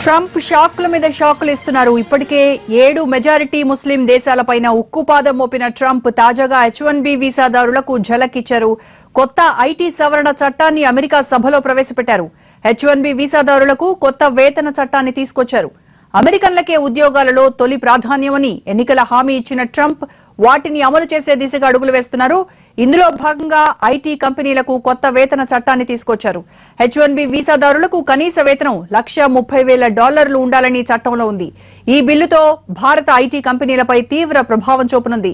Trump షాక్ల మీద షాక్లు ఇస్తున్నారు. ఇప్పటికే 7 మెజారిటీ ముస్లిం దేశాలపైన ఉక్కుపాదం మోపిన ట్రంప్ తాజాగా H1B వీసాదారులకు ఝలక్ ఇచ్చారు. కొత్త ఐటీ సవరణ చట్టాన్ని అమెరికా సభలో ప్రవేశపెట్టారు. H1B వీసాదారులకు కొత్త వేతన చట్టాన్ని తీసుకొచ్చారు. అమెరికన్లకే ఉద్యోగాలలో తొలి ప్రాధాన్యమని ఎన్నికల హామీ ఇచ్చిన ట్రంప్ వాటిని అమలు చేసే దిశగా అడుగులు వేస్తున్నారు. ఇందులో భాగంగా ఐటీ కంపెనీలకు కొత్త వేతన చట్టాన్ని తీసుకొచ్చారు. H1B వీసాదారులకు కనీస వేతనం $130,000 ఉండాలని చట్టంలో ఉంది. ఈ బిల్లుతో భారత ఐటీ కంపెనీలపై తీవ్ర ప్రభావం చూపనుంది.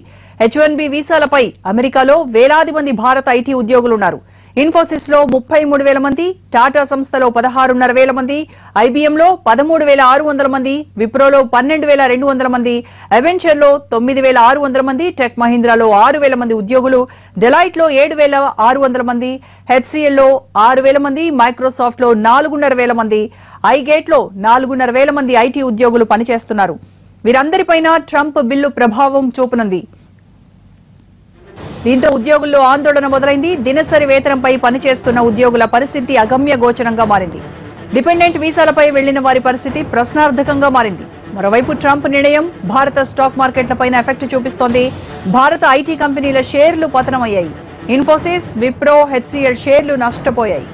H1B వీసాలపై అమెరికాలో వేలాది మంది భారత ఐటీ ఉద్యోగులున్నారు. ఇన్ఫోసిస్ లో 33,000 మంది, టాటా సంస్థలో 16,500 మంది, ఐబీఎంలో 13,600 మంది, విప్రోలో 12,200 మంది, అవెంచర్ లో 9,600 మంది, టెక్ మహీంద్రాలో 6,000 మంది ఉద్యోగులు, డెలాయిట్ లో 7,600 మంది, హెచ్సిఎల్ లో 6,000 మంది, మైక్రోసాఫ్ట్ లో 4,500 మంది, ఐగేట్ లో 4,500 మంది ఐటీ ఉద్యోగులు పనిచేస్తున్నారు. వీరందరిపైన ట్రంప్ బిల్లు ప్రభావం చూపనుంది. దీంతో ఉద్యోగుల్లో ఆందోళన మొదలైంది. దినసరి వేతనంపై పనిచేస్తున్న ఉద్యోగుల పరిస్థితి అగమ్య గోచరంగా మారింది. డిపెండెంట్ వీసాలపై వెళ్లిన వారి పరిస్థితి ప్రశ్నార్థకంగా మారింది. మరోవైపు ట్రంప్ నిర్ణయం భారత స్టాక్ మార్కెట్లపైన ఎఫెక్ట్ చూపిస్తోంది. భారత ఐటీ కంపెనీల షేర్లు పతనమయ్యాయి. ఇన్ఫోసిస్, విప్రో, హెచ్సిఎల్ షేర్లు నష్టపోయాయి.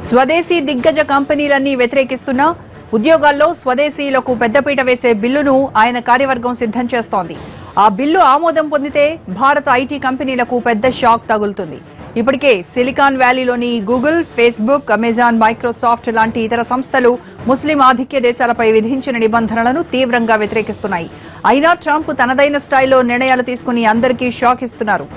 స్వదేశీ దిగ్గజ కంపెనీలన్నీ వ్యతిరేకిస్తున్నా ఉద్యోగాల్లో స్వదేశీయులకు పెద్దపీట వేసే బిల్లును ఆయన కార్యవర్గం సిద్ధం చేస్తోంది. ఆ బిల్లు ఆమోదం పొందితే భారత ఐటీ కంపెనీలకు పెద్ద షాక్ తగులుతుంది. ఇప్పటికే సిలికాన్ వ్యాలీలోని గూగుల్, ఫేస్బుక్, అమెజాన్, మైక్రోసాఫ్ట్ లాంటి ఇతర సంస్థలు ముస్లిం ఆధిక్య దేశాలపై విధించిన నిబంధనలను తీవ్రంగా వ్యతిరేకిస్తున్నాయి. అయినా ట్రంప్ తనదైన స్టైల్లో నిర్ణయాలు తీసుకుని అందరికీ షాక్ ఇస్తున్నారు.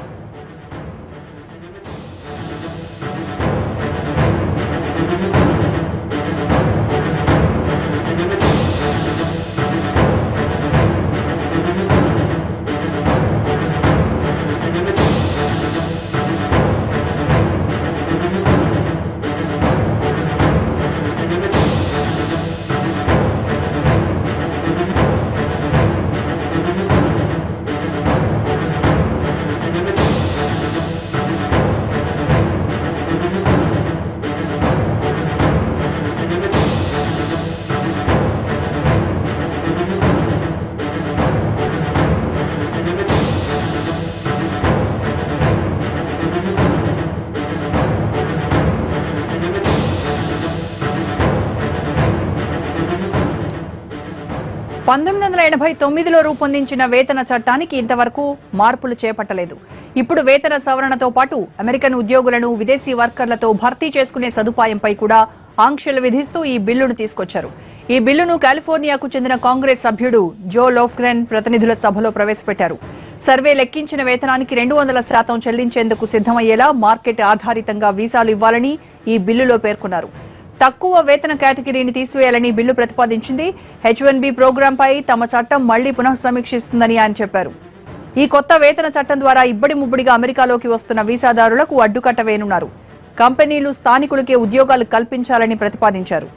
లో రూపొందించిన వేతన చట్టానికి ఇంతవరకు మార్పులు చేపట్టలేదు. ఇప్పుడు వేతన సవరణతో పాటు అమెరికన్ ఉద్యోగులను విదేశీ వర్కర్లతో భర్తీ చేసుకునే సదుపాయంపై కూడా ఆంక్షలు విధిస్తూ ఈ బిల్లును తీసుకొచ్చారు. ఈ బిల్లును కాలిఫోర్నియాకు చెందిన కాంగ్రెస్ సభ్యుడు జో లోఫ్గ్రెన్ ప్రతినిధుల సభలో ప్రవేశపెట్టారు. సర్వే లెక్కించిన వేతనానికి 200% చెల్లించేందుకు సిద్ధమయ్యేలా మార్కెట్ ఆధారితంగా వీసాలు ఇవ్వాలని ఈ బిల్లులో పేర్కొన్నారు. తక్కువ వేతన కేటగిరీని తీసివేయాలని బిల్లు ప్రతిపాదించింది. H1B ప్రోగ్రాంపై తమ చట్టం మళ్లీ పునఃసమీక్షిస్తుందని ఆయన చెప్పారు. ఈ కొత్త వేతన చట్టం ద్వారా ఇబ్బడి ముబ్బడిగా అమెరికాలోకి వస్తున్న వీసాదారులకు అడ్డుకట్ట వేయనున్నారు. కంపెనీలు స్థానికులకే ఉద్యోగాలు కల్పించాలని ప్రతిపాదించారు.